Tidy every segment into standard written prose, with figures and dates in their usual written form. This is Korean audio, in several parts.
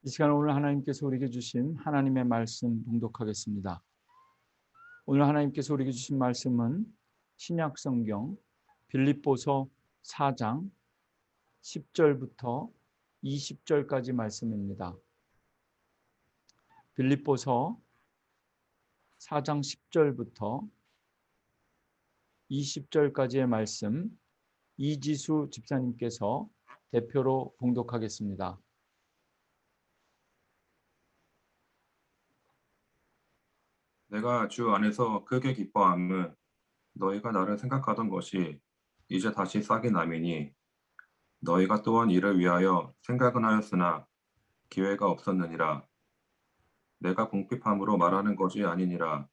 이 시간 오늘 하나님께서 우리에게 주신 하나님의 말씀 봉독하겠습니다. 오늘 하나님께서 우리에게 주신 말씀은 신약 성경 빌립보서 4장 10절부터 20절까지 말씀입니다. 빌립보서 4장 10절부터 20절까지의 말씀 이지수 집사님께서 대표로 봉독하겠습니다. 내가 주 안에서 크게 기뻐함은 너희가 나를 생각하던 것이 이제 다시 싹이 남이니 너희가 또한 이를 위하여 생각은 하였으나 기회가 없었느니라. 내가 궁핍함으로 말하는 것이 아니니라.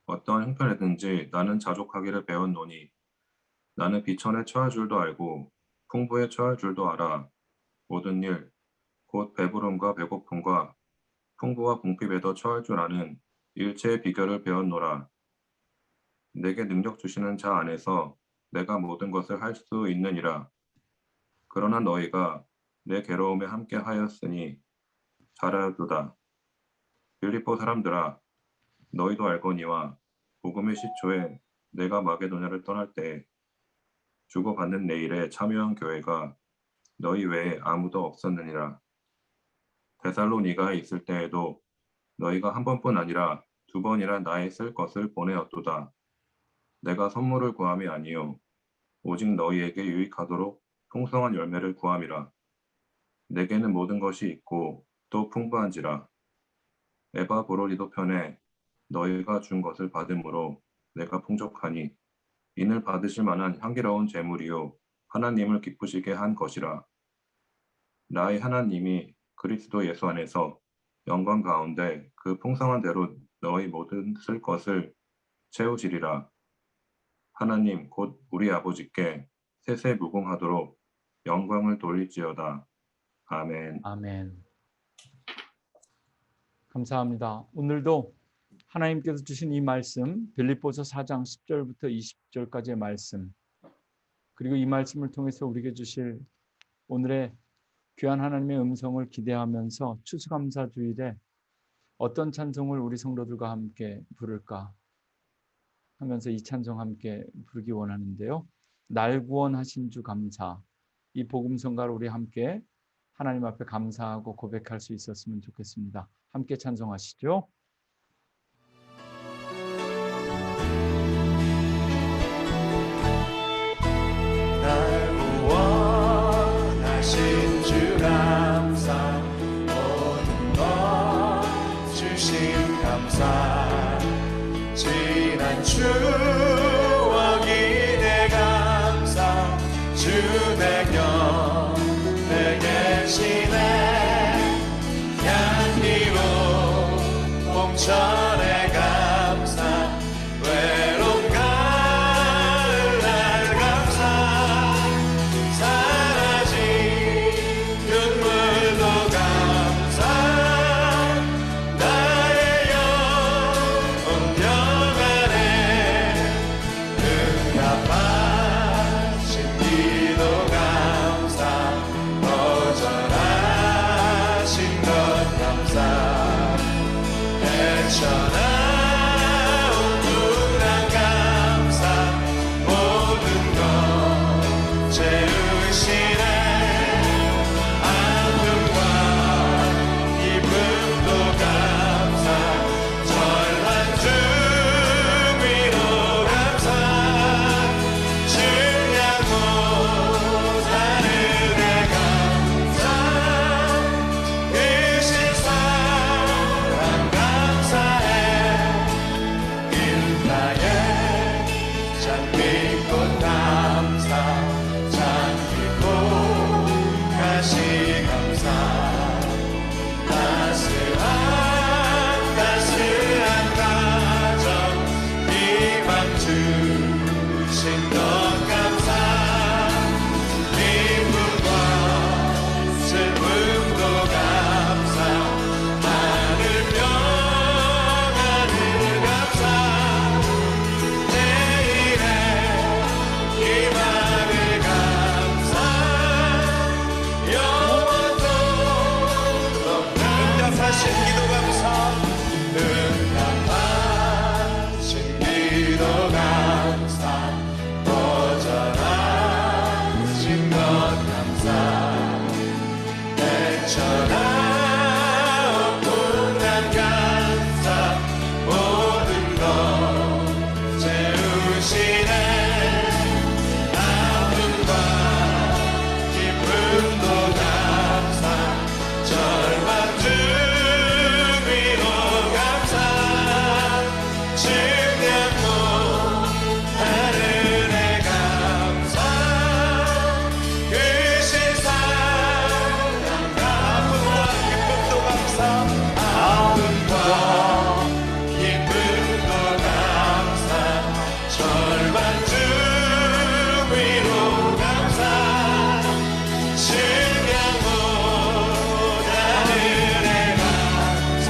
어떠한 형편이든지 나는 자족하기를 배웠노니 나는 비천에 처할 줄도 알고 풍부에 처할 줄도 알아. 모든 일, 곧 배부름과 배고픔과 풍부와 궁핍에도 처할 줄 아는 일체의 비결을 배웠노라. 내게 능력 주시는 자 안에서 내가 모든 것을 할 수 있느니라. 그러나 너희가 내 괴로움에 함께 하였으니 잘하였도다. 빌립보 사람들아, 너희도 알거니와 복음의 시초에 내가 마게도냐를 떠날 때 주고받는 내 일에 참여한 교회가 너희 외에 아무도 없었느니라. 데살로니가에 있을 때에도 너희가 한 번뿐 아니라 두 번이나 나의 쓸 것을 보내었도다. 내가 선물을 구함이 아니요 오직 너희에게 유익하도록 풍성한 열매를 구함이라. 내게는 모든 것이 있고 또 풍부한지라. 에바브로디도 편에 너희가 준 것을 받음으로 내가 풍족하니 이는 받으실 만한 향기로운 제물이요 하나님을 기쁘시게 한 것이라. 나의 하나님이 그리스도 예수 안에서 영광 가운데 그 풍성한 대로 너희 모든 쓸 것을 채우시리라. 하나님 곧 우리 아버지께 세세 무궁하도록 영광을 돌릴지어다. 아멘. 아멘. 감사합니다. 오늘도 하나님께서 주신 이 말씀 빌립보서 4장 10절부터 20절까지의 말씀, 그리고 이 말씀을 통해서 우리에게 주실 오늘의 귀한 하나님의 음성을 기대하면서 추수감사 주일에 어떤 찬송을 우리 성도들과 함께 부를까 하면서 이 찬송 함께 부르기 원하는데요. 날 구원하신 주 감사, 이 복음성가를 우리 함께 하나님 앞에 감사하고 고백할 수 있었으면 좋겠습니다. 함께 찬송하시죠. 날 구원하신 주 감사, 모든 것 주신 감사, 지난 추억이 내 감사, 주 내 곁에 계시네. 향기로운 봄철의 감사, 외로운 가을날 감사, 사라진 눈물도 감사, 나의 영혼 평안에 응답하신 기도 감사, 거절하신 것 감사, 헤쳐나온 풍랑 감사, 모든 것 채우시네. 아픔과 기쁨도 감사, 전한 주 위로 감사, 증량 못하는 내 감사, 크신 사랑 감사해. 길가에 장미꽃 감사, 장미꽃 헤쳐나오고 난 감사 모든 것 채우시네 아픔과 기쁨도 감사 절망 중 위로 감사 측량 못하는 애 감사 크신 사랑과 아픔과 기쁨도 감사 아픔과 기쁨도 감사 절망 중 위로 감사 측량 못하는 애 감사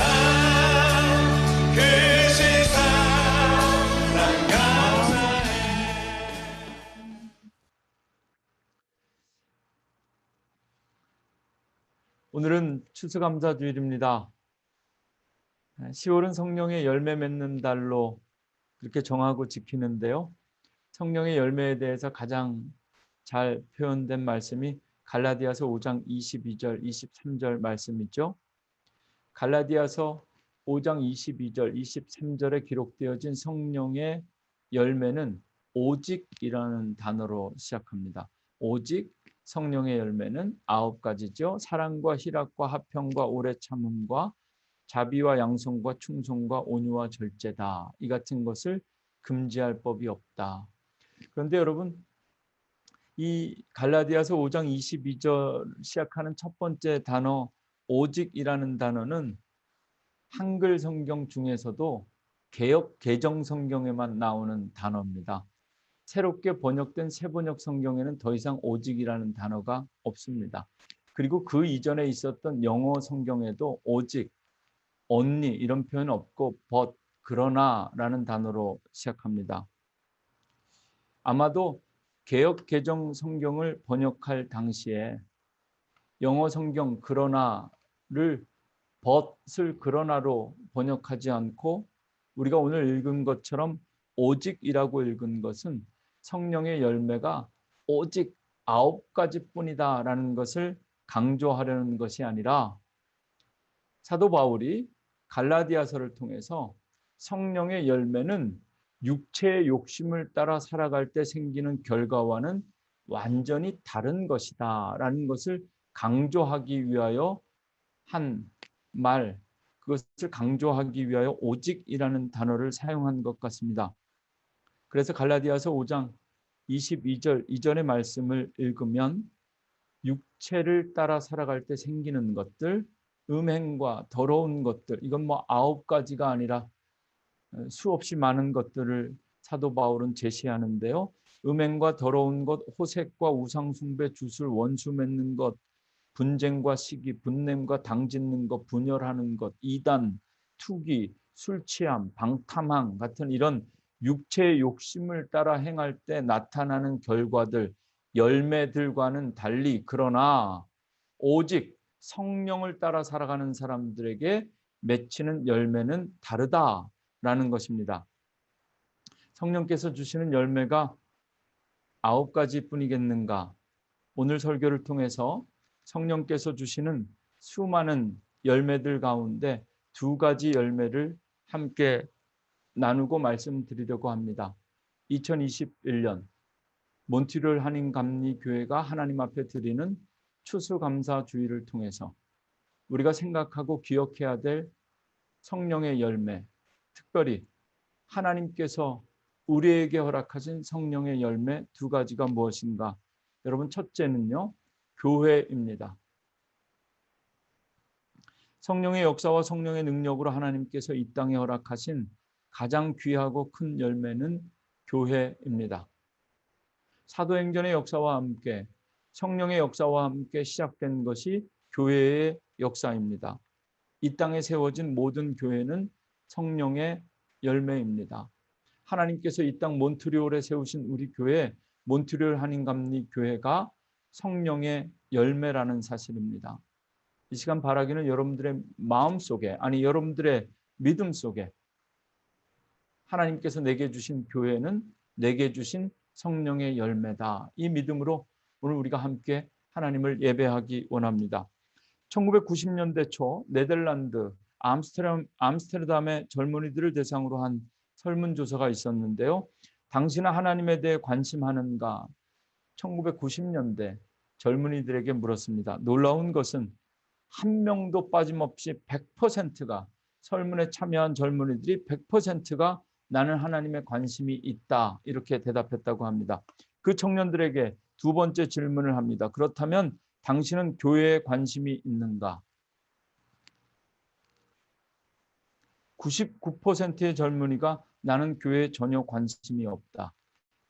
크신 사랑 감사해. 오늘은 추수감사주일입니다. 10월은 성령의 열매 맺는 달로 그렇게 정하고 지키는데요. 성령의 열매에 대해서 가장 잘 표현된 말씀이 갈라디아서 5장 22절, 23절 말씀이죠. 갈라디아서 5장 22절, 23절에 기록되어진 성령의 열매는 오직이라는 단어로 시작합니다. 오직 성령의 열매는 9가지죠. 사랑과 희락과 화평과 오래 참음과 자비와 양성과 충성과 온유와 절제다. 이 같은 것을 금지할 법이 없다. 그런데 여러분, 이 갈라디아서 5장 22절 시작하는 첫 번째 단어 오직이라는 단어는 한글 성경 중에서도 개역 개정 성경에만 나오는 단어입니다. 새롭게 번역된 새번역 성경에는 더 이상 오직이라는 단어가 없습니다. 그리고 그 이전에 있었던 영어 성경에도 오직, only 이런 표현 없고 but, 그러나라는 단어로 시작합니다. 아마도 개역 개정 성경을 번역할 당시에 영어 성경 그러나를 but을 그러나로 번역하지 않고 우리가 오늘 읽은 것처럼 오직이라고 읽은 것은 성령의 열매가 오직 9가지뿐이다 라는 것을 강조하려는 것이 아니라 사도 바울이 갈라디아서를 통해서 성령의 열매는 육체의 욕심을 따라 살아갈 때 생기는 결과와는 완전히 다른 것이다 라는 것을 강조하기 위하여 한 말, 그것을 강조하기 위하여 오직이라는 단어를 사용한 것 같습니다. 그래서 갈라디아서 5장 22절 이전의 말씀을 읽으면 육체를 따라 살아갈 때 생기는 것들, 음행과 더러운 것들, 이건 뭐 9가지가 아니라 수없이 많은 것들을 사도 바울은 제시하는데요. 음행과 더러운 것, 호색과 우상숭배, 주술, 원수 맺는 것, 분쟁과 시기, 분냄과 당짓는 것, 분열하는 것, 이단, 투기, 술취함, 방탕함 같은 이런 육체의 욕심을 따라 행할 때 나타나는 결과들, 열매들과는 달리 그러나 오직 성령을 따라 살아가는 사람들에게 맺히는 열매는 다르다라는 것입니다. 성령께서 주시는 열매가 9가지뿐이겠는가? 오늘 설교를 통해서 성령께서 주시는 수많은 열매들 가운데 2가지 열매를 함께 나누고 말씀드리려고 합니다. 2021년 몬트리올 한인감리교회가 하나님 앞에 드리는 추수감사주의를 통해서 우리가 생각하고 기억해야 될 성령의 열매, 특별히 하나님께서 우리에게 허락하신 성령의 열매 2가지가 무엇인가? 여러분, 첫째는요, 교회입니다. 성령의 역사와 성령의 능력으로 하나님께서 이 땅에 허락하신 가장 귀하고 큰 열매는 교회입니다. 사도행전의 역사와 함께 성령의 역사와 함께 시작된 것이 교회의 역사입니다. 이 땅에 세워진 모든 교회는 성령의 열매입니다. 하나님께서 이 땅 몬트리올에 세우신 우리 교회, 몬트리올 한인감리교회가 성령의 열매라는 사실입니다. 이 시간 바라기는 여러분들의 마음속에, 아니 여러분들의 믿음 속에 하나님께서 내게 주신 교회는 내게 주신 성령의 열매다. 이 믿음으로 오늘 우리가 함께 하나님을 예배하기 원합니다. 1990년대 초 네덜란드 암스테르담의 젊은이들을 대상으로 한 설문조사가 있었는데요. 당신은 하나님에 대해 관심하는가? 1990년대 젊은이들에게 물었습니다. 놀라운 것은 한 명도 빠짐없이 100%가 설문에 참여한 젊은이들이 100%가 나는 하나님에 관심이 있다 이렇게 대답했다고 합니다. 그 청년들에게 두 번째 질문을 합니다. 그렇다면 당신은 교회에 관심이 있는가? 99%의 젊은이가 나는 교회에 전혀 관심이 없다.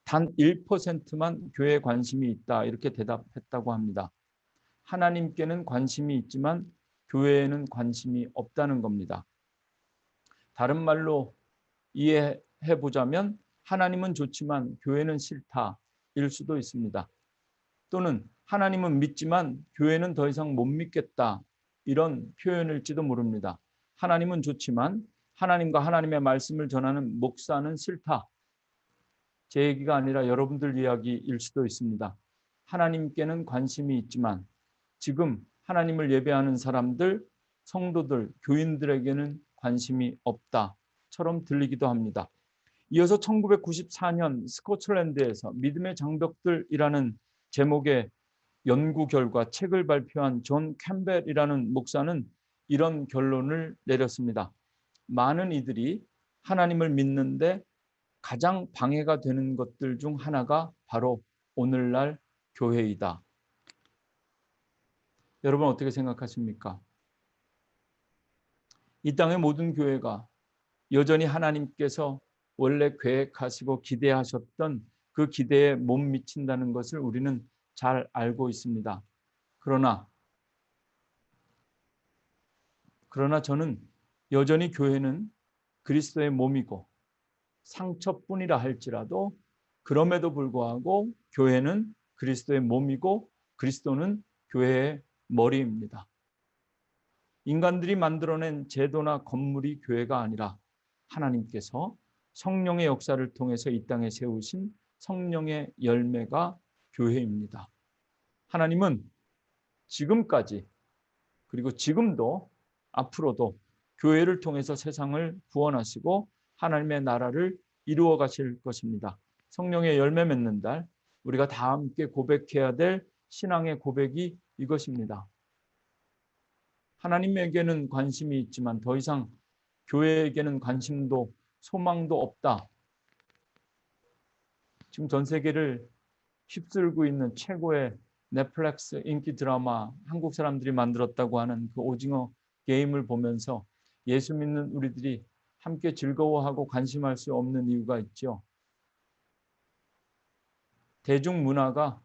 단 1%만 교회에 관심이 있다 이렇게 대답했다고 합니다. 하나님께는 관심이 있지만 교회에는 관심이 없다는 겁니다. 다른 말로 이해해 보자면 하나님은 좋지만 교회는 싫다일 수도 있습니다. 또는 하나님은 믿지만 교회는 더 이상 못 믿겠다 이런 표현일지도 모릅니다. 하나님은 좋지만 하나님과 하나님의 말씀을 전하는 목사는 싫다. 제 얘기가 아니라 여러분들 이야기일 수도 있습니다. 하나님께는 관심이 있지만 지금 하나님을 예배하는 사람들, 성도들, 교인들에게는 관심이 없다처럼 들리기도 합니다. 이어서 1994년 스코틀랜드에서 믿음의 장벽들이라는 제목의 연구 결과 책을 발표한 존 캠벨이라는 목사는 이런 결론을 내렸습니다. 많은 이들이 하나님을 믿는데 가장 방해가 되는 것들 중 하나가 바로 오늘날 교회이다. 여러분 어떻게 생각하십니까? 이 땅의 모든 교회가 여전히 하나님께서 원래 계획하시고 기대하셨던 그 기대에 못 미친다는 것을 우리는 잘 알고 있습니다. 그러나 저는 여전히 교회는 그리스도의 몸이고 상처뿐이라 할지라도 그럼에도 불구하고 교회는 그리스도의 몸이고 그리스도는 교회의 머리입니다. 인간들이 만들어낸 제도나 건물이 교회가 아니라 하나님께서 성령의 역사를 통해서 이 땅에 세우신 성령의 열매가 교회입니다. 하나님은 지금까지 그리고 지금도 앞으로도 교회를 통해서 세상을 구원하시고 하나님의 나라를 이루어 가실 것입니다. 성령의 열매 맺는 달 우리가 다 함께 고백해야 될 신앙의 고백이 이것입니다. 하나님에게는 관심이 있지만 더 이상 교회에게는 관심도 소망도 없다. 지금 전 세계를 휩쓸고 있는 최고의 넷플릭스 인기 드라마 한국 사람들이 만들었다고 하는 그 오징어 게임을 보면서 예수 믿는 우리들이 함께 즐거워하고 관심할 수 없는 이유가 있죠. 대중문화가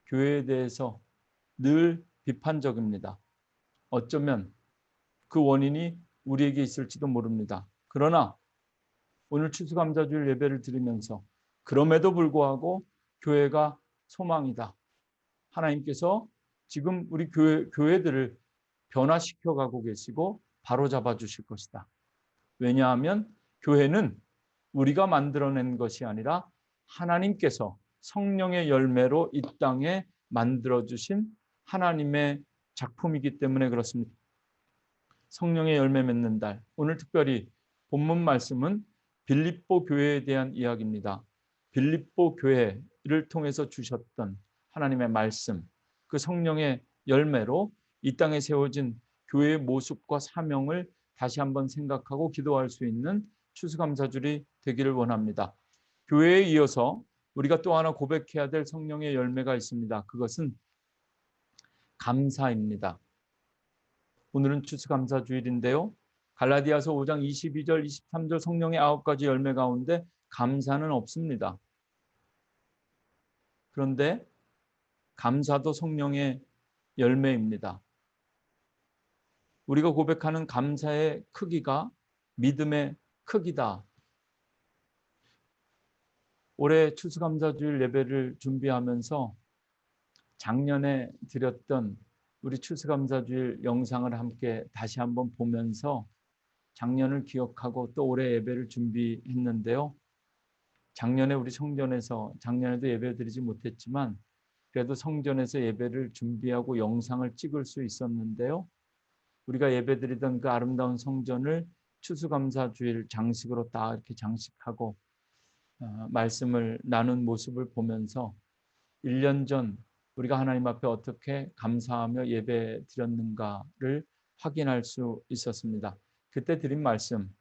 교회에 대해서 늘 비판적입니다. 어쩌면 그 원인이 우리에게 있을지도 모릅니다. 그러나 오늘 추수감사주일 예배를 드리면서 그럼에도 불구하고 교회가 소망이다. 하나님께서 지금 우리 교회들을 변화시켜 가고 계시고 바로잡아 주실 것이다. 왜냐하면 교회는 우리가 만들어낸 것이 아니라 하나님께서 성령의 열매로 이 땅에 만들어주신 하나님의 작품이기 때문에 그렇습니다. 성령의 열매 맺는 달, 오늘 특별히 본문 말씀은 빌립보 교회에 대한 이야기입니다. 빌립보 교회를 통해서 주셨던 하나님의 말씀, 그 성령의 열매로 이 땅에 세워진 교회의 모습과 사명을 다시 한번 생각하고 기도할 수 있는 추수감사주일이 되기를 원합니다. 교회에 이어서 우리가 또 하나 고백해야 될 성령의 열매가 있습니다. 그것은 감사입니다. 오늘은 추수감사주일인데요. 갈라디아서 5장 22절, 23절 성령의 9가지 열매 가운데 감사는 없습니다. 그런데 감사도 성령의 열매입니다. 우리가 고백하는 감사의 크기가 믿음의 크기다. 올해 추수감사주일 예배를 준비하면서 작년에 드렸던 우리 추수감사주일 영상을 함께 다시 한번 보면서 작년을 기억하고 또 올해 예배를 준비했는데요. 작년에 우리 성전에서 작년에도 예배 드리지 못했지만 그래도 성전에서 예배를 준비하고 영상을 찍을 수 있었는데요. 우리가 예배드리던 그 아름다운 성전을 추수감사주일 장식으로 딱 이렇게 장식하고 말씀을 나눈 모습을 보면서 1년 전 우리가 하나님 앞에 어떻게 감사하며 예배 드렸는가를 확인할 수 있었습니다. 그때 드린 말씀,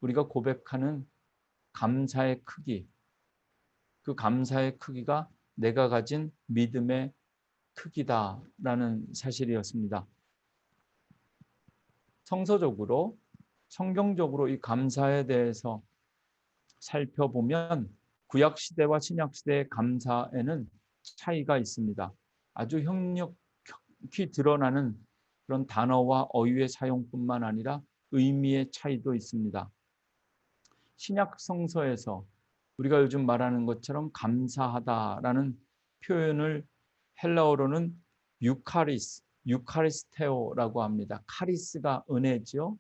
우리가 고백하는 감사의 크기, 그 감사의 크기가 내가 가진 믿음의 크기다라는 사실이었습니다. 성서적으로, 성경적으로 이 감사에 대해서 살펴보면 구약시대와 신약시대의 감사에는 차이가 있습니다. 아주 현역히 드러나는 그런 단어와 어휘의 사용뿐만 아니라 의미의 차이도 있습니다. 신약 성서에서 우리가 요즘 말하는 것처럼 감사하다라는 표현을 헬라어로는 유카리스테오라고 합니다. 카리스가 은혜지요.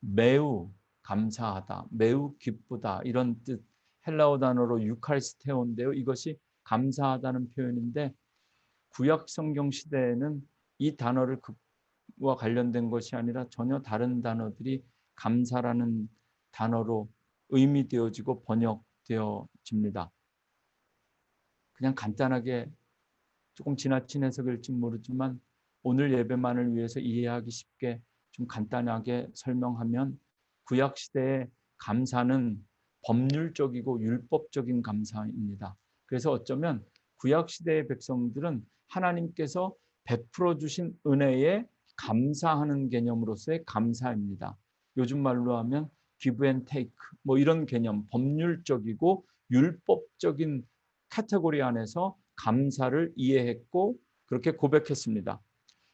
매우 감사하다, 매우 기쁘다 이런 뜻 헬라어 단어로 유카리스테오인데요. 이것이 감사하다는 표현인데 구약 성경 시대에는 이 단어를 와 관련된 것이 아니라 전혀 다른 단어들이 감사라는 단어로 의미되어지고 번역되어집니다. 그냥 간단하게 조금 지나친 해석일지 모르지만 오늘 예배만을 위해서 이해하기 쉽게 좀 간단하게 설명하면 구약 시대의 감사는 법률적이고 율법적인 감사입니다. 그래서 어쩌면 구약 시대의 백성들은 하나님께서 베풀어 주신 은혜에 감사하는 개념으로서의 감사입니다. 요즘 말로 하면 give and take 뭐 이런 개념, 법률적이고 율법적인 카테고리 안에서 감사를 이해했고 그렇게 고백했습니다.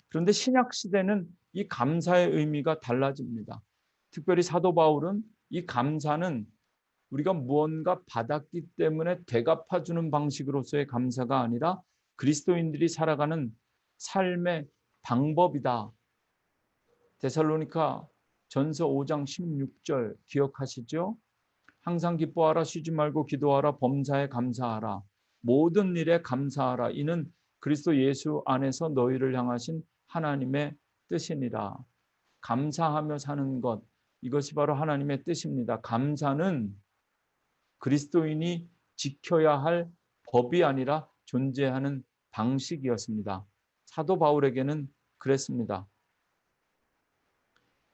그런데 신약 시대는 이 감사의 의미가 달라집니다. 특별히 사도 바울은 이 감사는 우리가 무언가 받았기 때문에 되갚아주는 방식으로서의 감사가 아니라 그리스도인들이 살아가는 삶의 방법이다. 데살로니가 전서 5장 16절 기억하시죠? 항상 기뻐하라, 쉬지 말고 기도하라, 범사에 감사하라, 모든 일에 감사하라. 이는 그리스도 예수 안에서 너희를 향하신 하나님의 뜻이니라. 감사하며 사는 것, 이것이 바로 하나님의 뜻입니다. 감사는 그리스도인이 지켜야 할 법이 아니라 존재하는 방식이었습니다. 사도 바울에게는 그랬습니다.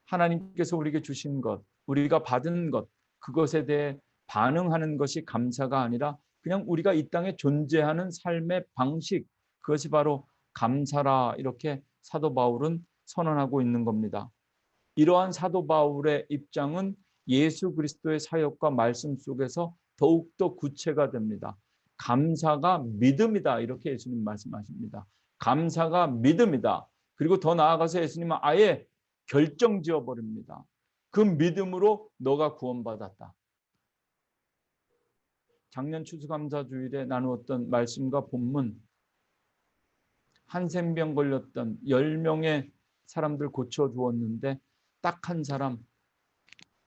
하나님께서 우리에게 주신 것, 우리가 받은 것, 그것에 대해 반응하는 것이 감사가 아니라 그냥 우리가 이 땅에 존재하는 삶의 방식, 그것이 바로 감사라. 이렇게 사도 바울은 선언하고 있는 겁니다. 이러한 사도 바울의 입장은 예수 그리스도의 사역과 말씀 속에서 더욱더 구체가 됩니다. 감사가 믿음이다. 이렇게 예수님 말씀하십니다. 감사가 믿음이다. 그리고 더 나아가서 예수님은 아예 결정지어 버립니다. 그 믿음으로 너가 구원받았다. 작년 추수감사주일에 나누었던 말씀과 본문, 한센병 걸렸던 10명의 사람들 고쳐주었는데 딱 한 사람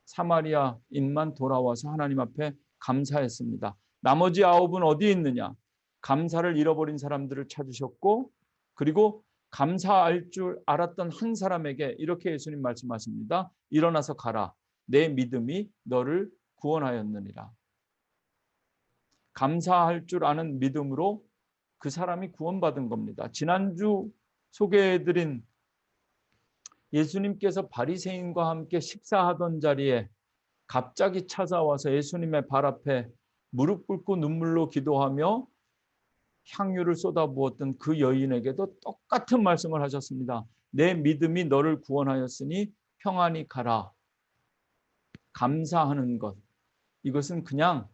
사마리아인만 돌아와서 하나님 앞에 감사했습니다. 나머지 9은 어디에 있느냐? 감사를 잃어버린 사람들을 찾으셨고 그리고 감사할 줄 알았던 한 사람에게 이렇게 예수님 말씀하십니다. 일어나서 가라. 내 믿음이 너를 구원하였느니라. 감사할 줄 아는 믿음으로 그 사람이 구원받은 겁니다. 지난주 소개해드린 예수님께서 바리새인과 함께 식사하던 자리에 갑자기 찾아와서 예수님의 발 앞에 무릎 꿇고 눈물로 기도하며 향유를 쏟아부었던 그 여인에게도 똑같은 말씀을 하셨습니다. 내 믿음이 너를 구원하였으니 평안히 가라. 감사하는 것, 이것은 그냥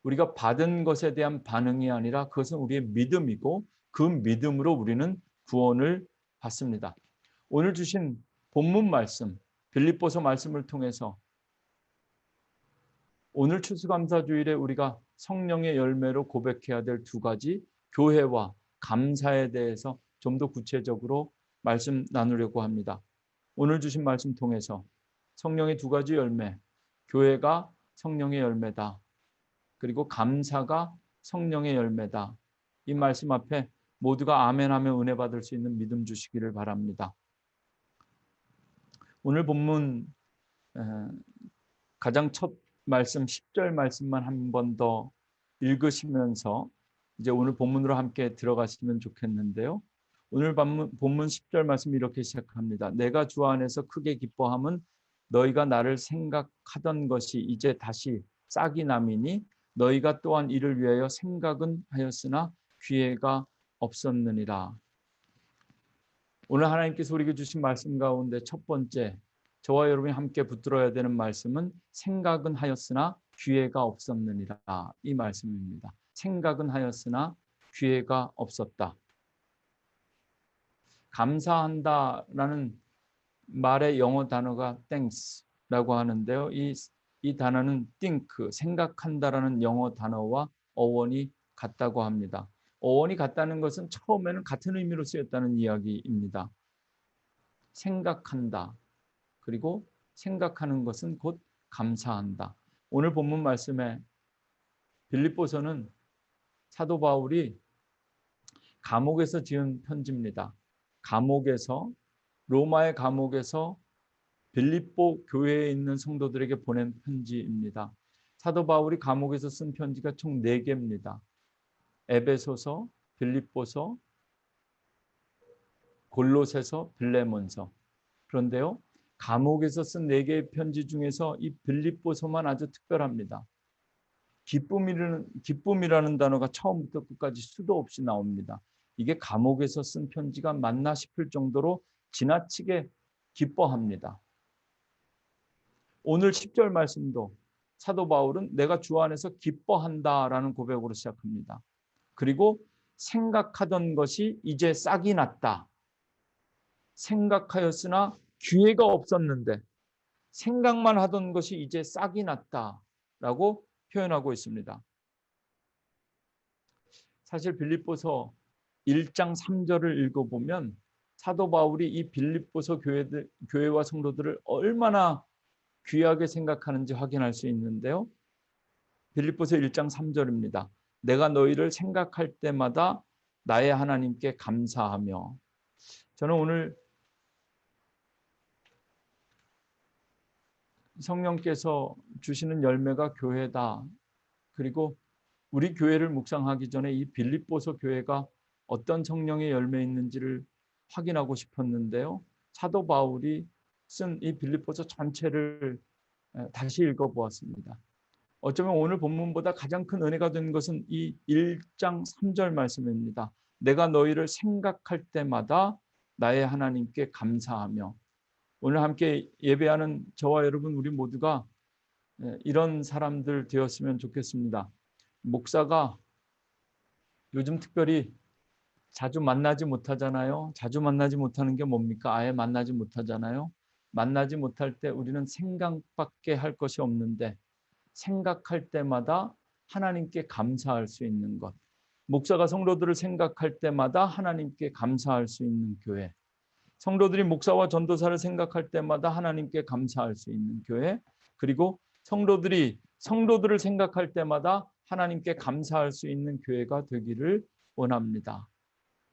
우리가 받은 것에 대한 반응이 아니라 그것은 우리의 믿음이고 그 믿음으로 우리는 구원을 받습니다. 오늘 주신 본문 말씀, 빌립보서 말씀을 통해서 오늘 추수감사주일에 우리가 성령의 열매로 고백해야 될 두 가지, 교회와 감사에 대해서 좀 더 구체적으로 말씀 나누려고 합니다. 오늘 주신 말씀 통해서 성령의 두 가지 열매, 교회가 성령의 열매다. 그리고 감사가 성령의 열매다. 이 말씀 앞에 모두가 아멘하며 은혜 받을 수 있는 믿음 주시기를 바랍니다. 오늘 본문 가장 첫 말씀 10절 말씀만 한 번 더 읽으시면서 이제 오늘 본문으로 함께 들어가시면 좋겠는데요. 오늘 본문 10절 말씀 이렇게 시작합니다. 내가 주 안에서 크게 기뻐함은 너희가 나를 생각하던 것이 이제 다시 싹이 나미니 너희가 또한 이를 위하여 생각은 하였으나 기회가 없었느니라. 오늘 하나님께서 우리에게 주신 말씀 가운데 첫 번째, 저와 여러분이 함께 붙들어야 되는 말씀은 생각은 하였으나 기회가 없었느니라, 이 말씀입니다. 생각은 하였으나 기회가 없었다. 감사한다라는 말의 영어 단어가 thanks라고 하는데요. 이 단어는 think, 생각한다라는 영어 단어와 어원이 같다고 합니다. 어원이 같다는 것은 처음에는 같은 의미로 쓰였다는 이야기입니다. 생각한다. 그리고 생각하는 것은 곧 감사한다. 오늘 본문 말씀에 빌립보서는 사도 바울이 감옥에서 지은 편지입니다. 감옥에서, 로마의 감옥에서 빌립보 교회에 있는 성도들에게 보낸 편지입니다. 사도 바울이 감옥에서 쓴 편지가 총 4개입니다. 에베소서, 빌립보서, 골로새서, 빌레몬서. 그런데요, 감옥에서 쓴 4개의 편지 중에서 이 빌립보서만 아주 특별합니다. 기쁨이라는 단어가 처음부터 끝까지 수도 없이 나옵니다. 이게 감옥에서 쓴 편지가 맞나 싶을 정도로 지나치게 기뻐합니다. 오늘 10절 말씀도 사도 바울은 내가 주 안에서 기뻐한다라는 고백으로 시작합니다. 그리고 생각하던 것이 이제 싹이 났다. 생각하였으나 기회가 없었는데 생각만 하던 것이 이제 싹이 났다라고 표현하고 있습니다. 사실 빌립보서 1장 3절을 읽어보면 사도 바울이 이 빌립보서 교회와 성도들을 얼마나 귀하게 생각하는지 확인할 수 있는데요. 빌립보서 1장 3절입니다. 내가 너희를 생각할 때마다 나의 하나님께 감사하며. 저는 오늘 성령께서 주시는 열매가 교회다. 그리고 우리 교회를 묵상하기 전에 이 빌립보서 교회가 어떤 성령의 열매 있는지를 확인하고 싶었는데요. 사도 바울이 쓴 이 빌립보서 전체를 다시 읽어보았습니다. 어쩌면 오늘 본문보다 가장 큰 은혜가 된 것은 이 1장 3절 말씀입니다. 내가 너희를 생각할 때마다 나의 하나님께 감사하며. 오늘 함께 예배하는 저와 여러분 우리 모두가 이런 사람들 되었으면 좋겠습니다. 목사가 요즘 특별히 자주 만나지 못하잖아요. 자주 만나지 못하는 게 뭡니까? 아예 만나지 못하잖아요. 만나지 못할 때 우리는 생각밖에 할 것이 없는데 생각할 때마다 하나님께 감사할 수 있는 것. 목사가 성도들을 생각할 때마다 하나님께 감사할 수 있는 교회. 성도들이 목사와 전도사를 생각할 때마다 하나님께 감사할 수 있는 교회. 그리고 성도들이 성도들을 생각할 때마다 하나님께 감사할 수 있는 교회가 되기를 원합니다.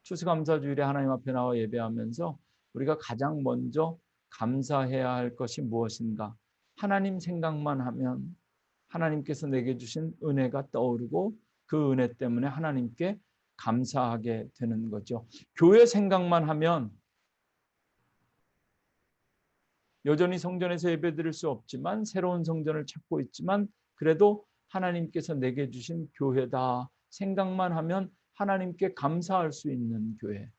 추수감사주일에 하나님 앞에 나와 예배하면서 우리가 가장 먼저 감사해야 할 것이 무엇인가? 하나님 생각만 하면 하나님께서 내게 주신 은혜가 떠오르고 그 은혜 때문에 하나님께 감사하게 되는 거죠. 교회 생각만 하면 여전히 성전에서 예배드릴 수 없지만 새로운 성전을 찾고 있지만 그래도 하나님께서 내게 주신 교회다 생각만 하면 하나님께 감사할 수 있는 교회.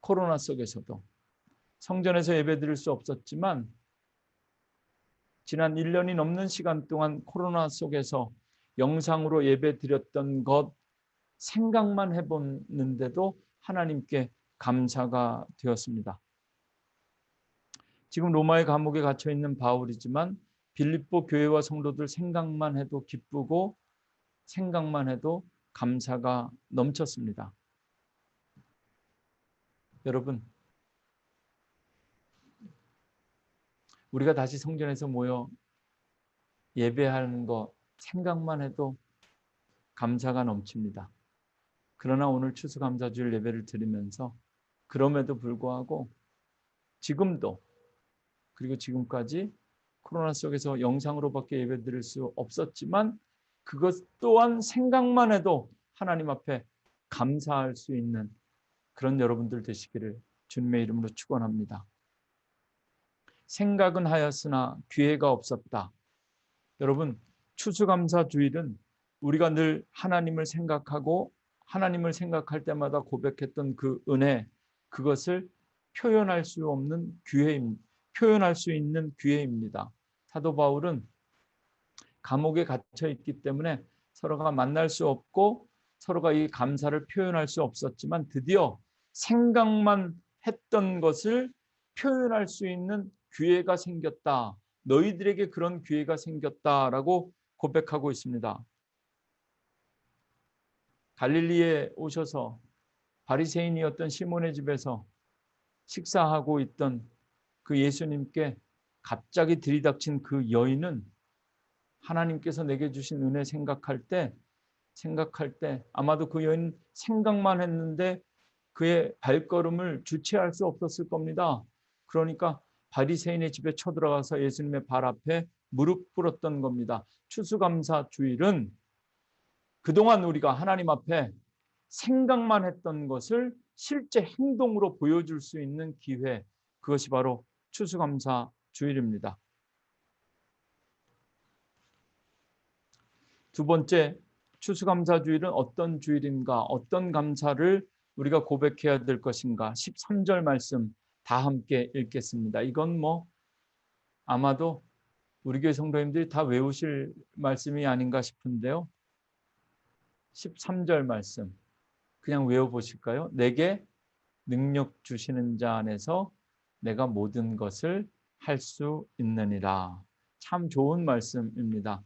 코로나 속에서도 성전에서 예배드릴 수 없었지만 지난 1년이 넘는 시간 동안 코로나 속에서 영상으로 예배드렸던 것 생각만 해보는데도 하나님께 감사가 되었습니다. 지금 로마의 감옥에 갇혀 있는 바울이지만 빌립보 교회와 성도들 생각만 해도 기쁘고 생각만 해도 감사가 넘쳤습니다. 여러분, 우리가 다시 성전에서 모여 예배하는 거 생각만 해도 감사가 넘칩니다. 그러나 오늘 추수감사주일 예배를 드리면서 그럼에도 불구하고 지금도 그리고 지금까지 코로나 속에서 영상으로밖에 예배 드릴 수 없었지만 그것 또한 생각만 해도 하나님 앞에 감사할 수 있는 그런 여러분들 되시기를 주님의 이름으로 축원합니다. 생각은 하였으나 기회가 없었다. 여러분, 추수감사주일은 우리가 늘 하나님을 생각하고 하나님을 생각할 때마다 고백했던 그 은혜, 그것을 표현할 수 없는 기회입니다. 표현할 수 있는 기회입니다. 사도 바울은 감옥에 갇혀 있기 때문에 서로가 만날 수 없고 서로가 이 감사를 표현할 수 없었지만 드디어 생각만 했던 것을 표현할 수 있는 기회가 생겼다. 너희들에게 그런 기회가 생겼다라고 고백하고 있습니다. 갈릴리에 오셔서 바리새인이었던 시몬의 집에서 식사하고 있던 그 예수님께 갑자기 들이닥친 그 여인은 하나님께서 내게 주신 은혜 생각할 때 아마도 그 여인 생각만 했는데 그의 발걸음을 주체할 수 없었을 겁니다. 그러니까 바리새인의 집에 쳐들어가서 예수님의 발 앞에 무릎 꿇었던 겁니다. 추수감사 주일은 그동안 우리가 하나님 앞에 생각만 했던 것을 실제 행동으로 보여줄 수 있는 기회, 그것이 바로 추수감사 주일입니다. 두 번째, 추수감사 주일은 어떤 주일인가, 어떤 감사를 우리가 고백해야 될 것인가. 13절 말씀 다 함께 읽겠습니다. 이건 아마도 우리 교회 성도님들이 다 외우실 말씀이 아닌가 싶은데요. 13절 말씀 그냥 외워보실까요? 내게 능력 주시는 자 안에서 내가 모든 것을 할 수 있느니라. 참 좋은 말씀입니다.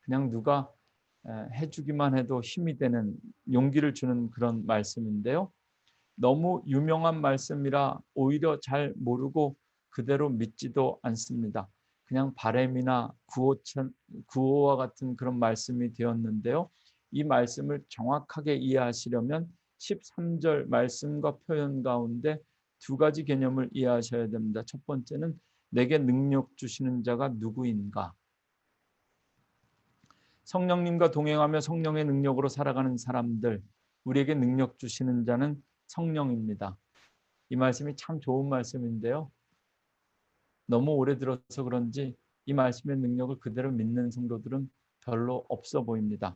그냥 누가 해주기만 해도 힘이 되는, 용기를 주는 그런 말씀인데요. 너무 유명한 말씀이라 오히려 잘 모르고 그대로 믿지도 않습니다. 그냥 바램이나 구호와 같은 그런 말씀이 되었는데요. 이 말씀을 정확하게 이해하시려면 13절 말씀과 표현 가운데 두 가지 개념을 이해하셔야 됩니다. 첫 번째는 내게 능력 주시는 자가 누구인가? 성령님과 동행하며 성령의 능력으로 살아가는 사람들, 우리에게 능력 주시는 자는 성령입니다. 이 말씀이 참 좋은 말씀인데요. 너무 오래 들어서 그런지 이 말씀의 능력을 그대로 믿는 성도들은 별로 없어 보입니다.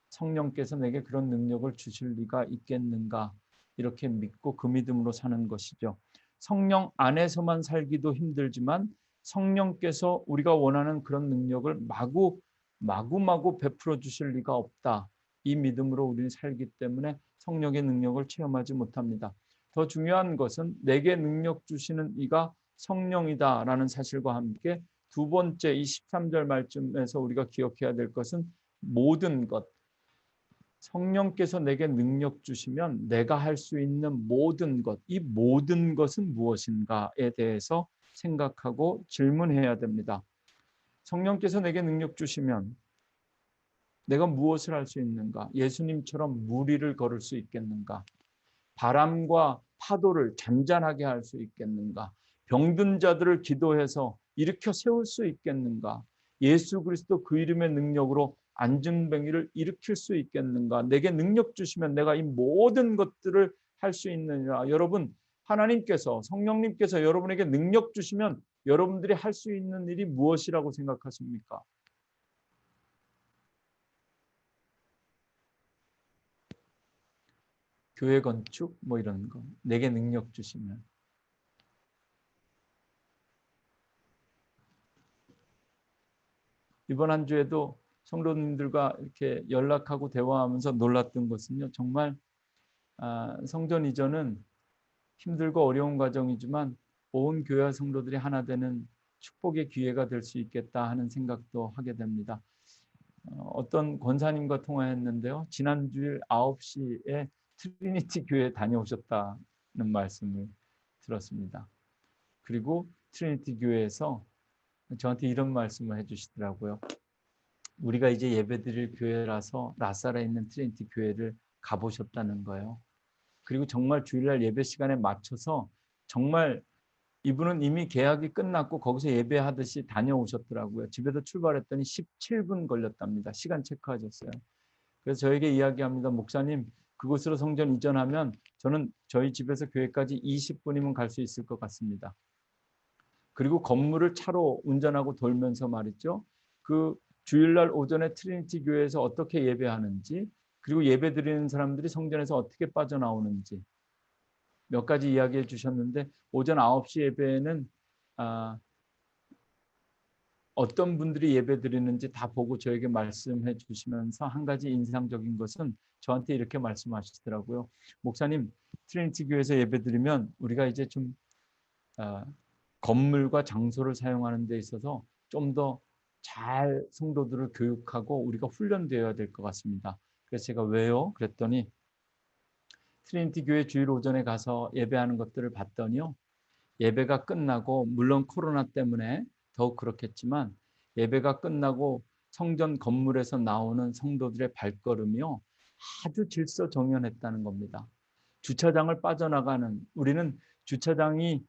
성령께서 내게 그런 능력을 주실 리가 있겠는가, 이렇게 믿고 그 믿음으로 사는 것이죠. 성령 안에서만 살기도 힘들지만 성령께서 우리가 원하는 그런 능력을 마구마구 베풀어 주실 리가 없다. 이 믿음으로 우리는 살기 때문에 성령의 능력을 체험하지 못합니다. 더 중요한 것은 내게 능력 주시는 이가 성령이다라는 사실과 함께 두 번째 이 13절 말씀에서 우리가 기억해야 될 것은 모든 것, 성령께서 내게 능력 주시면 내가 할 수 있는 모든 것, 이 모든 것은 무엇인가에 대해서 생각하고 질문해야 됩니다. 성령께서 내게 능력 주시면 내가 무엇을 할 수 있는가? 예수님처럼 무리를 걸을 수 있겠는가? 바람과 파도를 잔잔하게 할 수 있겠는가? 병든 자들을 기도해서 일으켜 세울 수 있겠는가? 예수 그리스도 그 이름의 능력으로 안증뱅이를 일으킬 수 있겠는가? 내게 능력 주시면 내가 이 모든 것들을 할 수 있느니라. 여러분, 하나님께서, 성령님께서 여러분에게 능력 주시면 여러분들이 할 수 있는 일이 무엇이라고 생각하십니까? 교회 건축 이런 거. 내게 능력 주시면. 이번 한 주에도 성도님들과 이렇게 연락하고 대화하면서 놀랐던 것은요. 정말 성전 이전은 힘들고 어려운 과정이지만 온 교회 성도들이 하나 되는 축복의 기회가 될 수 있겠다 하는 생각도 하게 됩니다. 어떤 권사님과 통화했는데요. 지난 주일 9시에 트리니티 교회 다녀오셨다는 말씀을 들었습니다. 그리고 트리니티 교회에서 저한테 이런 말씀을 해주시더라고요. 우리가 이제 예배드릴 교회라서 라사라에 있는 트리니티 교회를 가보셨다는 거예요. 그리고 정말 주일날 예배 시간에 맞춰서 정말 이분은 이미 계약이 끝났고 거기서 예배하듯이 다녀오셨더라고요. 집에서 출발했더니 17분 걸렸답니다. 시간 체크하셨어요. 그래서 저에게 이야기합니다. 목사님, 그곳으로 성전 이전하면 저는 저희 집에서 교회까지 20분이면 갈 수 있을 것 같습니다. 그리고 건물을 차로 운전하고 돌면서 말이죠. 그 주일날 오전에 트리니티 교회에서 어떻게 예배하는지, 그리고 예배 드리는 사람들이 성전에서 어떻게 빠져나오는지 몇 가지 이야기해 주셨는데, 오전 9시 예배에는 어떤 분들이 예배 드리는지 다 보고 저에게 말씀해 주시면서 한 가지 인상적인 것은 저한테 이렇게 말씀하시더라고요. 목사님, 트리니티 교회에서 예배 드리면 우리가 이제 좀 건물과 장소를 사용하는 데 있어서 좀 더 잘 성도들을 교육하고 우리가 훈련되어야 될 것 같습니다. 그래서 제가 왜요? 그랬더니 트리니티 교회 주일 오전에 가서 예배하는 것들을 봤더니요. 예배가 끝나고, 물론 코로나 때문에 더욱 그렇겠지만, 예배가 끝나고 성전 건물에서 나오는 성도들의 발걸음이요. 아주 질서정연했다는 겁니다. 주차장을 빠져나가는, 우리는 주차장이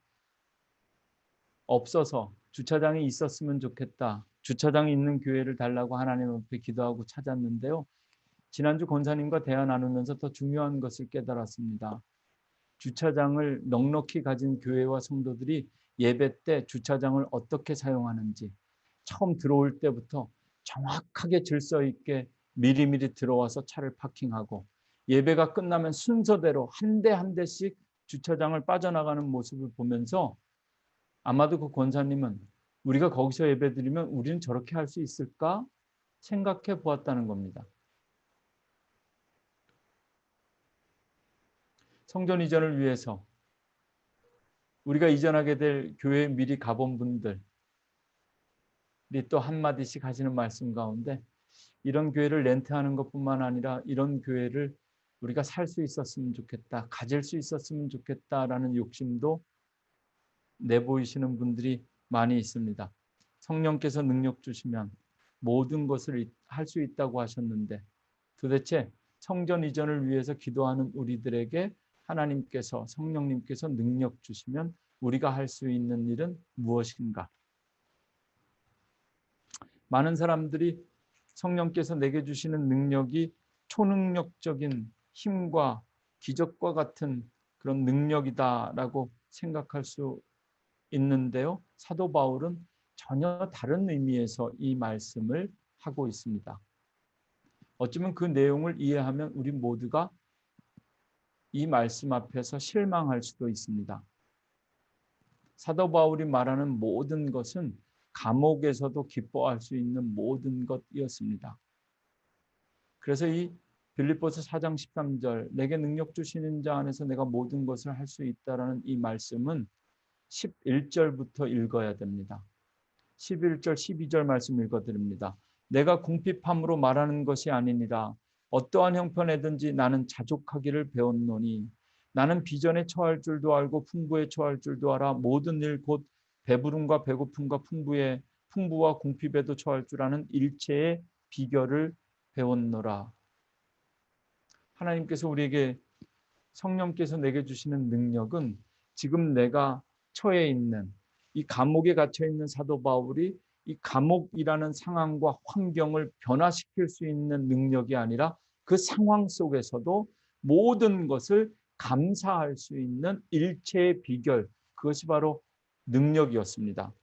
없어서 주차장이 있었으면 좋겠다. 주차장이 있는 교회를 달라고 하나님 앞에 기도하고 찾았는데요. 지난주 권사님과 대화 나누면서 더 중요한 것을 깨달았습니다. 주차장을 넉넉히 가진 교회와 성도들이 예배 때 주차장을 어떻게 사용하는지 처음 들어올 때부터 정확하게 질서 있게 미리미리 들어와서 차를 파킹하고, 예배가 끝나면 순서대로 한 대 한 대씩 주차장을 빠져나가는 모습을 보면서 아마도 그 권사님은 우리가 거기서 예배드리면 우리는 저렇게 할 수 있을까 생각해 보았다는 겁니다. 성전 이전을 위해서 우리가 이전하게 될 교회에 미리 가본 분들이 또 한마디씩 하시는 말씀 가운데, 이런 교회를 렌트하는 것뿐만 아니라 이런 교회를 우리가 살 수 있었으면 좋겠다, 가질 수 있었으면 좋겠다라는 욕심도 내보이시는 분들이 많이 있습니다. 성령께서 능력 주시면 모든 것을 할 수 있다고 하셨는데, 도대체 성전 이전을 위해서 기도하는 우리들에게 하나님께서, 성령님께서 능력 주시면 우리가 할 수 있는 일은 무엇인가? 많은 사람들이 성령께서 내게 주시는 능력이 초능력적인 힘과 기적과 같은 그런 능력이다라고 생각할 수 있는데요. 사도 바울은 전혀 다른 의미에서 이 말씀을 하고 있습니다. 어쩌면 그 내용을 이해하면 우리 모두가 이 말씀 앞에서 실망할 수도 있습니다. 사도 바울이 말하는 모든 것은 감옥에서도 기뻐할 수 있는 모든 것이었습니다. 그래서 이 빌립보서 4장 13절, 내게 능력 주시는 자 안에서 내가 모든 것을 할 수 있다라는 이 말씀은 11절부터 읽어야 됩니다. 11절, 12절 말씀 읽어드립니다. 내가 궁핍함으로 말하는 것이 아니니라. 어떠한 형편에든지 나는 자족하기를 배웠노니, 나는 비전에 처할 줄도 알고 풍부에 처할 줄도 알아. 모든 일 곧 배부름과 배고픔과 풍부와 궁핍에도 처할 줄 아는 일체의 비결을 배웠노라. 하나님께서 우리에게, 성령께서 내게 주시는 능력은 지금 내가 처해 있는, 이 감옥에 갇혀 있는 사도 바울이 이 감옥이라는 상황과 환경을 변화시킬 수 있는 능력이 아니라 그 상황 속에서도 모든 것을 감사할 수 있는 일체의 비결, 그것이 바로 능력이었습니다.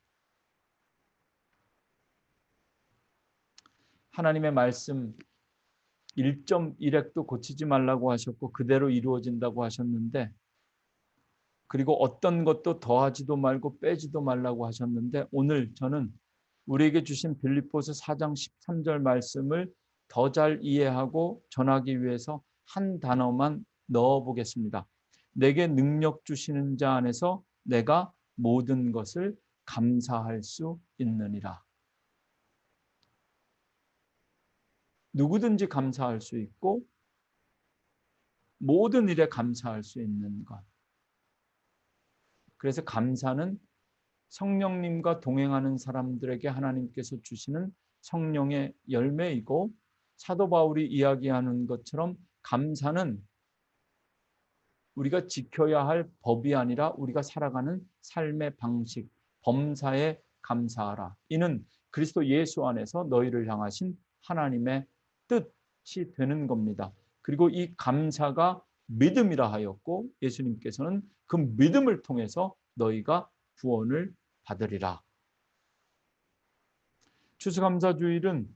하나님의 말씀 1.1획도 고치지 말라고 하셨고 그대로 이루어진다고 하셨는데, 그리고 어떤 것도 더하지도 말고 빼지도 말라고 하셨는데, 오늘 저는 우리에게 주신 빌립보서 4장 13절 말씀을 더 잘 이해하고 전하기 위해서 한 단어만 넣어보겠습니다. 내게 능력 주시는 자 안에서 내가 모든 것을 감사할 수 있느니라. 누구든지 감사할 수 있고 모든 일에 감사할 수 있는 것. 그래서 감사는 성령님과 동행하는 사람들에게 하나님께서 주시는 성령의 열매이고 사도 바울이 이야기하는 것처럼 감사는 우리가 지켜야 할 법이 아니라 우리가 살아가는 삶의 방식, 범사에 감사하라. 이는 그리스도 예수 안에서 너희를 향하신 하나님의 뜻이 되는 겁니다. 그리고 이 감사가 믿음이라 하였고 예수님께서는 그 믿음을 통해서 너희가 구원을 받으리라. 추수감사주일은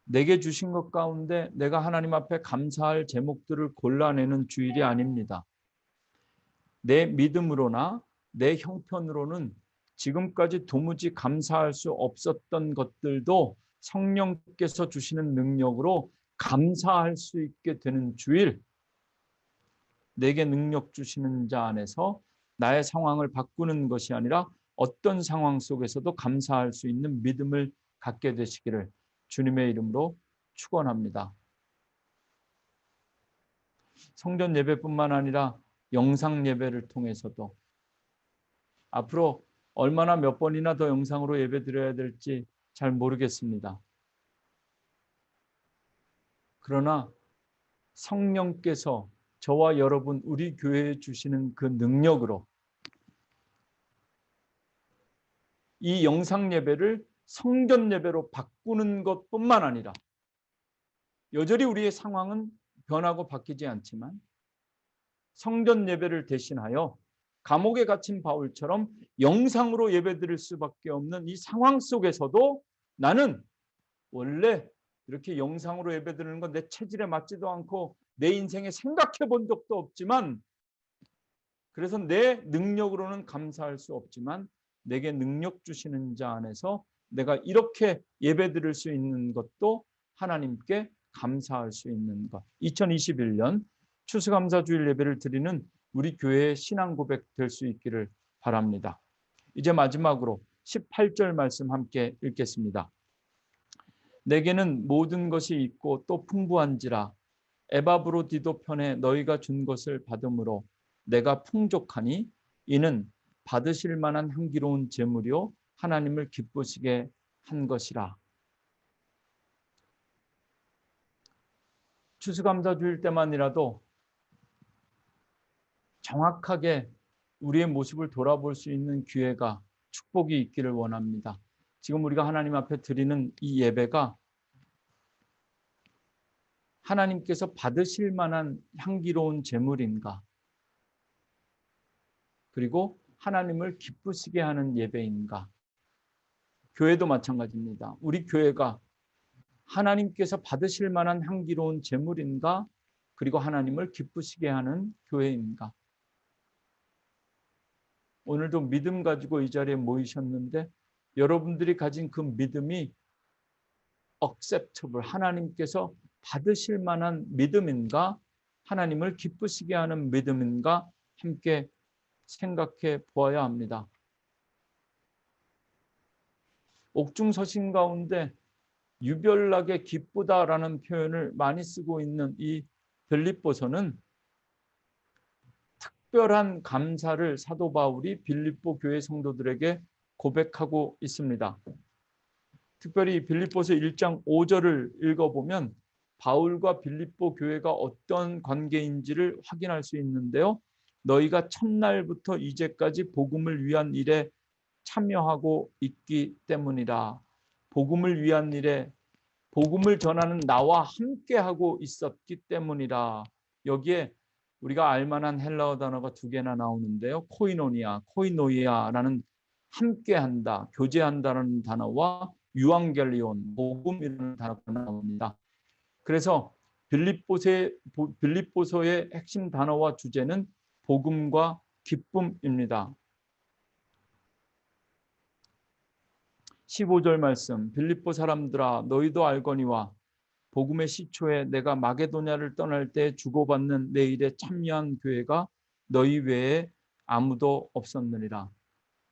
내게 주신 것 가운데 내가 하나님 앞에 감사할 제목들을 골라내는 주일이 아닙니다. 내 믿음으로나 내 형편으로는 지금까지 도무지 감사할 수 없었던 것들도 성령께서 주시는 능력으로 감사할 수 있게 되는 주일, 내게 능력 주시는 자 안에서 나의 상황을 바꾸는 것이 아니라 어떤 상황 속에서도 감사할 수 있는 믿음을 갖게 되시기를 주님의 이름으로 축원합니다. 성전 예배뿐만 아니라 영상 예배를 통해서도 앞으로 얼마나 몇 번이나 더 영상으로 예배 드려야 될지 잘 모르겠습니다. 그러나 성령께서 저와 여러분 우리 교회에 주시는 그 능력으로 이 영상 예배를 성전 예배로 바꾸는 것뿐만 아니라 여전히 우리의 상황은 변하고 바뀌지 않지만 성전 예배를 대신하여 감옥에 갇힌 바울처럼 영상으로 예배드릴 수밖에 없는 이 상황 속에서도 나는 원래 이렇게 영상으로 예배드리는 건 내 체질에 맞지도 않고 내 인생에 생각해 본 적도 없지만 그래서 내 능력으로는 감사할 수 없지만 내게 능력 주시는 자 안에서 내가 이렇게 예배드릴 수 있는 것도 하나님께 감사할 수 있는 것. 2021년 추수감사주일 예배를 드리는 우리 교회의 신앙 고백 될 수 있기를 바랍니다. 이제 마지막으로 18절 말씀 함께 읽겠습니다. 내게는 모든 것이 있고 또 풍부한지라 에바브로디도 편에 너희가 준 것을 받음으로 내가 풍족하니 이는 받으실 만한 향기로운 제물이요 하나님을 기쁘시게 한 것이라. 추수감사주일 때만이라도 정확하게 우리의 모습을 돌아볼 수 있는 기회가 축복이 있기를 원합니다. 지금 우리가 하나님 앞에 드리는 이 예배가 하나님께서 받으실 만한 향기로운 제물인가? 그리고 하나님을 기쁘시게 하는 예배인가? 교회도 마찬가지입니다. 우리 교회가 하나님께서 받으실 만한 향기로운 제물인가? 그리고 하나님을 기쁘시게 하는 교회인가? 오늘도 믿음 가지고 이 자리에 모이셨는데 여러분들이 가진 그 믿음이 acceptable, 하나님께서 받으실 만한 믿음인가? 하나님을 기쁘시게 하는 믿음인가? 함께 생각해 보아야 합니다. 옥중서신 가운데 유별나게 기쁘다라는 표현을 많이 쓰고 있는 이 빌립보서는 특별한 감사를 사도 바울이 빌립보 교회 성도들에게 고백하고 있습니다. 특별히 빌립보서 1장 5절을 읽어보면 바울과 빌립보 교회가 어떤 관계인지를 확인할 수 있는데요. 너희가 첫날부터 이제까지 복음을 위한 일에 참여하고 있기 때문이라. 복음을 위한 일에 복음을 전하는 나와 함께하고 있었기 때문이라. 여기에 우리가 알만한 헬라어 단어가 두 개나 나오는데요. 코이노니아, 코이노이아라는 함께한다, 교제한다는 단어와 유앙겔리온, 복음이라는 단어가 나옵니다. 그래서 빌립보서의 핵심 단어와 주제는 복음과 기쁨입니다. 15절 말씀, 빌립보 사람들아 너희도 알거니와 복음의 시초에 내가 마게도냐를 떠날 때 주고받는 내 일에 참여한 교회가 너희 외에 아무도 없었느니라.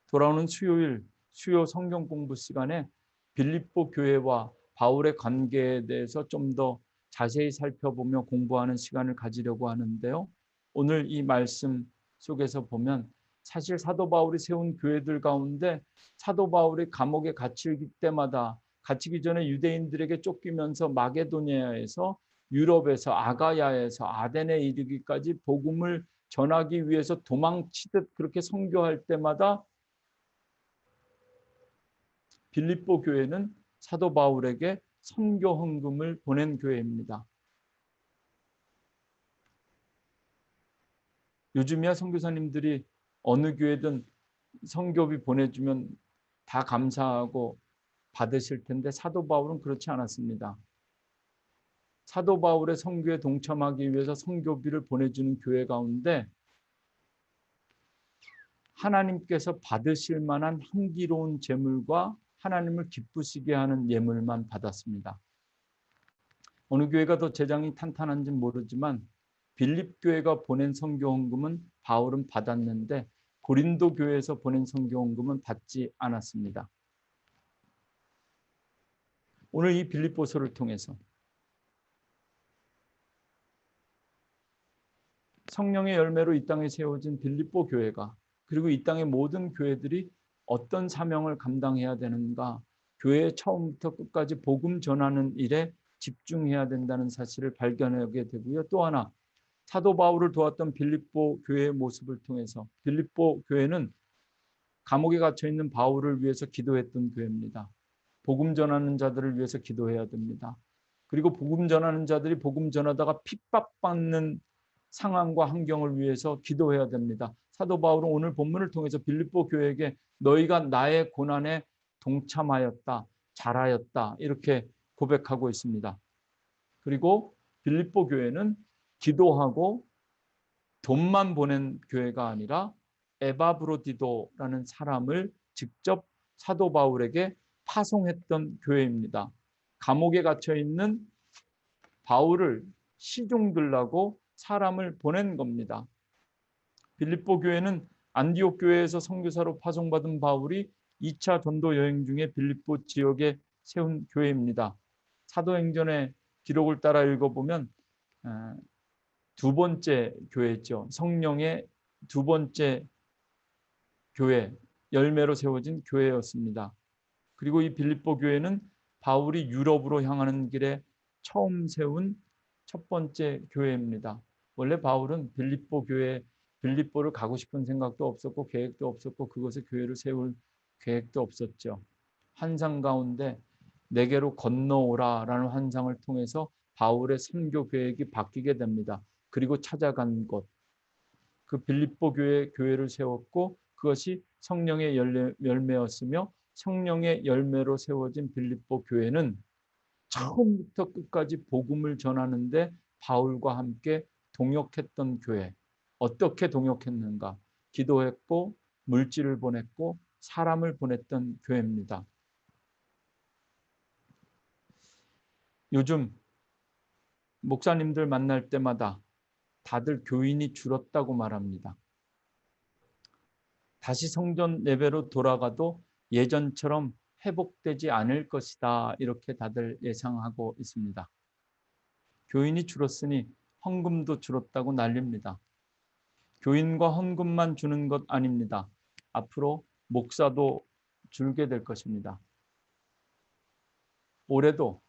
돌아오는 수요일 수요 성경 공부 시간에 빌립보 교회와 바울의 관계에 대해서 좀 더 자세히 살펴보며 공부하는 시간을 가지려고 하는데요. 오늘 이 말씀 속에서 보면 사실 사도 바울이 세운 교회들 가운데 사도 바울이 감옥에 갇힐 때마다 갇히기 전에 유대인들에게 쫓기면서 마게도니아에서 유럽에서 아가야에서 아덴에 이르기까지 복음을 전하기 위해서 도망치듯 그렇게 선교할 때마다 빌립보 교회는 사도 바울에게 선교 헌금을 보낸 교회입니다. 요즘이야 선교사님들이 어느 교회든 선교비 보내주면 다 감사하고 받으실 텐데 사도 바울은 그렇지 않았습니다. 사도 바울의 선교에 동참하기 위해서 선교비를 보내주는 교회 가운데 하나님께서 받으실 만한 향기로운 제물과 하나님을 기쁘시게 하는 예물만 받았습니다. 어느 교회가 더 재정이 탄탄한지는 모르지만 빌립 교회가 보낸 선교 헌금은 바울은 받았는데 고린도 교회에서 보낸 선교 헌금은 받지 않았습니다. 오늘 이 빌립보서를 통해서 성령의 열매로 이 땅에 세워진 빌립보 교회가 그리고 이 땅의 모든 교회들이 어떤 사명을 감당해야 되는가, 교회의 처음부터 끝까지 복음 전하는 일에 집중해야 된다는 사실을 발견하게 되고요. 또 하나, 사도 바울을 도왔던 빌립보 교회의 모습을 통해서 빌립보 교회는 감옥에 갇혀 있는 바울을 위해서 기도했던 교회입니다. 복음 전하는 자들을 위해서 기도해야 됩니다. 그리고 복음 전하는 자들이 복음 전하다가 핍박받는 상황과 환경을 위해서 기도해야 됩니다. 사도 바울은 오늘 본문을 통해서 빌립보 교회에게 너희가 나의 고난에 동참하였다, 잘하였다 이렇게 고백하고 있습니다. 그리고 빌립보 교회는 기도하고 돈만 보낸 교회가 아니라 에바브로디도라는 사람을 직접 사도 바울에게 파송했던 교회입니다. 감옥에 갇혀 있는 바울을 시종들라고 사람을 보낸 겁니다. 빌립보 교회는 안디옥 교회에서 선교사로 파송받은 바울이 2차 전도 여행 중에 빌립보 지역에 세운 교회입니다. 사도행전의 기록을 따라 읽어보면 두 번째 교회죠. 성령의 두 번째 교회, 열매로 세워진 교회였습니다. 그리고 이 빌립보 교회는 바울이 유럽으로 향하는 길에 처음 세운 첫 번째 교회입니다. 원래 바울은 빌립보 교회, 빌립보를 가고 싶은 생각도 없었고 계획도 없었고 그것에 교회를 세울 계획도 없었죠. 환상 가운데 내게로 건너오라라는 환상을 통해서 바울의 선교 계획이 바뀌게 됩니다. 그리고 찾아간 곳, 그 빌립보 교회를 세웠고 그것이 성령의 열매였으며 성령의 열매로 세워진 빌립보 교회는 처음부터 끝까지 복음을 전하는데 바울과 함께 동역했던 교회. 어떻게 동역했는가? 기도했고 물질을 보냈고 사람을 보냈던 교회입니다. 요즘 목사님들 만날 때마다 다들 교인이 줄었다고 말합니다. 다시 성전 예배로 돌아가도 예전처럼 회복되지 않을 것이다. 이렇게 다들 예상하고 있습니다. 교인이 줄었으니 헌금도 줄었다고 난립니다. 교인과 헌금만 주는 것 아닙니다. 앞으로 목사도 줄게 될 것입니다. 올해도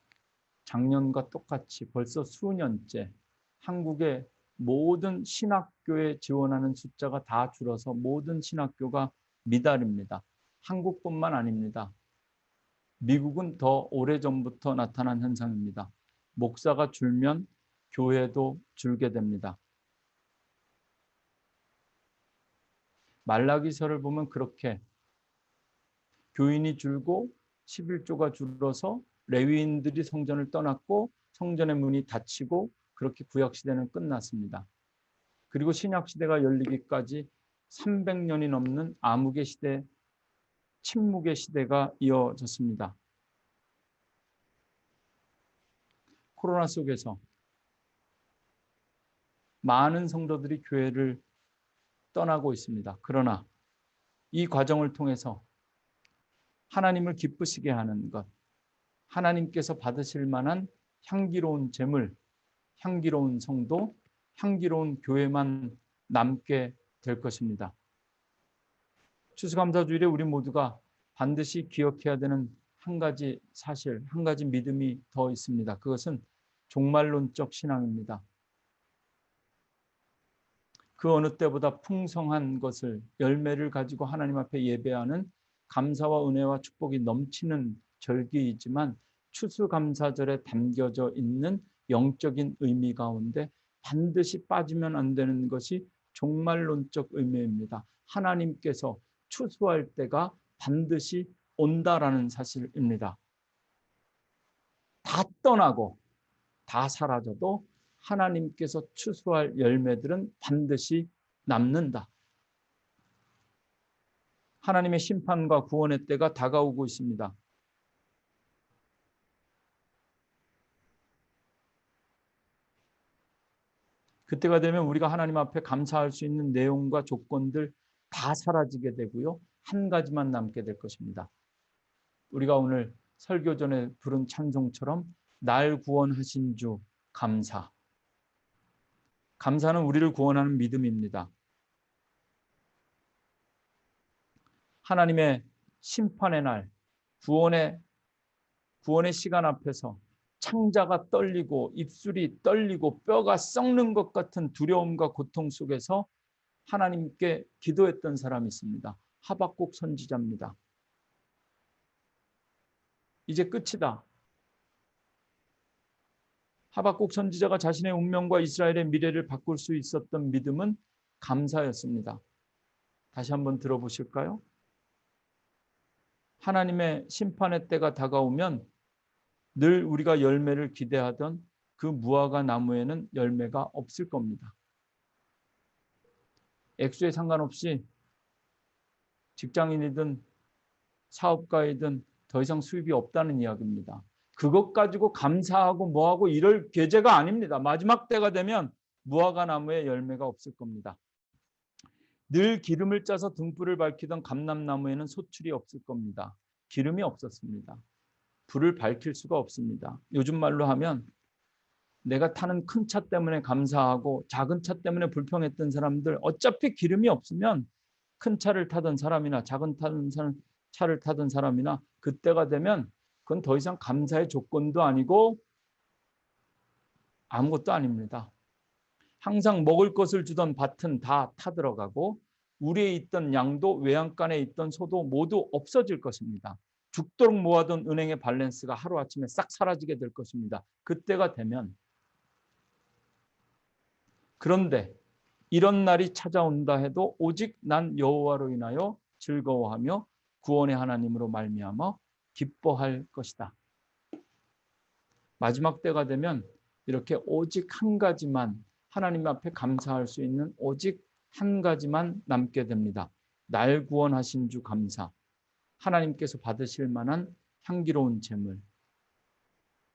작년과 똑같이 벌써 수년째 한국의 모든 신학교에 지원하는 숫자가 다 줄어서 모든 신학교가 미달입니다. 한국뿐만 아닙니다. 미국은 더 오래전부터 나타난 현상입니다. 목사가 줄면 교회도 줄게 됩니다. 말라기서를 보면 그렇게 교인이 줄고 11조가 줄어서 레위인들이 성전을 떠났고 성전의 문이 닫히고 그렇게 구약시대는 끝났습니다. 그리고 신약시대가 열리기까지 300년이 넘는 암흑의 시대, 침묵의 시대가 이어졌습니다. 코로나 속에서 많은 성도들이 교회를 떠나고 있습니다. 그러나 이 과정을 통해서 하나님을 기쁘시게 하는 것, 하나님께서 받으실 만한 향기로운 제물, 향기로운 성도, 향기로운 교회만 남게 될 것입니다. 추수감사주일에 우리 모두가 반드시 기억해야 되는 한 가지 사실, 한 가지 믿음이 더 있습니다. 그것은 종말론적 신앙입니다. 그 어느 때보다 풍성한 것을, 열매를 가지고 하나님 앞에 예배하는 감사와 은혜와 축복이 넘치는 절기이지만 추수감사절에 담겨져 있는 영적인 의미 가운데 반드시 빠지면 안 되는 것이 종말론적 의미입니다. 하나님께서 추수할 때가 반드시 온다라는 사실입니다. 다 떠나고 다 사라져도 하나님께서 추수할 열매들은 반드시 남는다. 하나님의 심판과 구원의 때가 다가오고 있습니다. 그때가 되면 우리가 하나님 앞에 감사할 수 있는 내용과 조건들 다 사라지게 되고요. 한 가지만 남게 될 것입니다. 우리가 오늘 설교 전에 부른 찬송처럼 날 구원하신 주 감사. 감사는 우리를 구원하는 믿음입니다. 하나님의 심판의 날, 구원의 시간 앞에서 창자가 떨리고 입술이 떨리고 뼈가 썩는 것 같은 두려움과 고통 속에서 하나님께 기도했던 사람이 있습니다. 하박국 선지자입니다. 이제 끝이다. 하박국 선지자가 자신의 운명과 이스라엘의 미래를 바꿀 수 있었던 믿음은 감사였습니다. 다시 한번 들어보실까요? 하나님의 심판의 때가 다가오면 늘 우리가 열매를 기대하던 그 무화과 나무에는 열매가 없을 겁니다. 액수에 상관없이 직장인이든 사업가이든 더 이상 수입이 없다는 이야기입니다. 그것 가지고 감사하고 뭐하고 이럴 계제가 아닙니다. 마지막 때가 되면 무화과 나무에 열매가 없을 겁니다. 늘 기름을 짜서 등불을 밝히던 감람나무에는 소출이 없을 겁니다. 기름이 없었습니다. 불을 밝힐 수가 없습니다. 요즘 말로 하면 내가 타는 큰 차 때문에 감사하고 작은 차 때문에 불평했던 사람들, 어차피 기름이 없으면 큰 차를 타던 사람이나 작은 차를 타던 사람이나 그때가 되면 그건 더 이상 감사의 조건도 아니고 아무것도 아닙니다. 항상 먹을 것을 주던 밭은 다 타들어가고 우리에 있던 양도 외양간에 있던 소도 모두 없어질 것입니다. 죽도록 모아둔 은행의 밸런스가 하루아침에 싹 사라지게 될 것입니다. 그때가 되면, 그런데 이런 날이 찾아온다 해도 오직 난 여호와로 인하여 즐거워하며 구원의 하나님으로 말미암아 기뻐할 것이다. 마지막 때가 되면 이렇게 오직 한 가지만, 하나님 앞에 감사할 수 있는 오직 한 가지만 남게 됩니다. 날 구원하신 주 감사. 하나님께서 받으실 만한 향기로운 제물.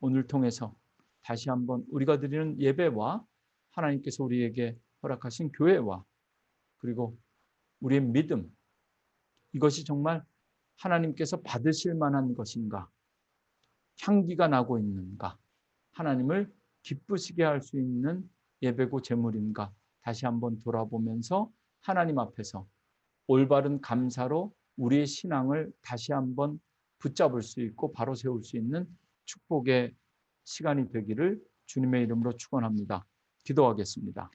오늘 통해서 다시 한번 우리가 드리는 예배와 하나님께서 우리에게 허락하신 교회와 그리고 우리의 믿음, 이것이 정말 하나님께서 받으실 만한 것인가, 향기가 나고 있는가, 하나님을 기쁘시게 할 수 있는 예배고 제물인가 다시 한번 돌아보면서 하나님 앞에서 올바른 감사로 우리의 신앙을 다시 한번 붙잡을 수 있고 바로 세울 수 있는 축복의 시간이 되기를 주님의 이름으로 축원합니다. 기도하겠습니다.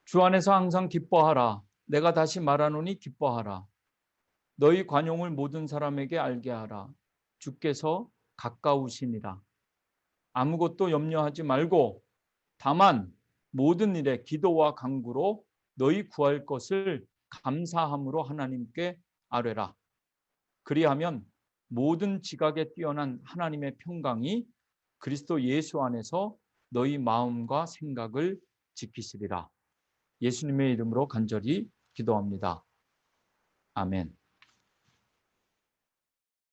주 안에서 항상 기뻐하라. 내가 다시 말하노니 기뻐하라. 너희 관용을 모든 사람에게 알게 하라. 주께서 가까우시니라. 아무것도 염려하지 말고 다만 모든 일에 기도와 간구로 너희 구할 것을 감사함으로 하나님께 아뢰라. 그리하면 모든 지각에 뛰어난 하나님의 평강이 그리스도 예수 안에서 너희 마음과 생각을 지키시리라. 예수님의 이름으로 간절히 기도합니다. 아멘.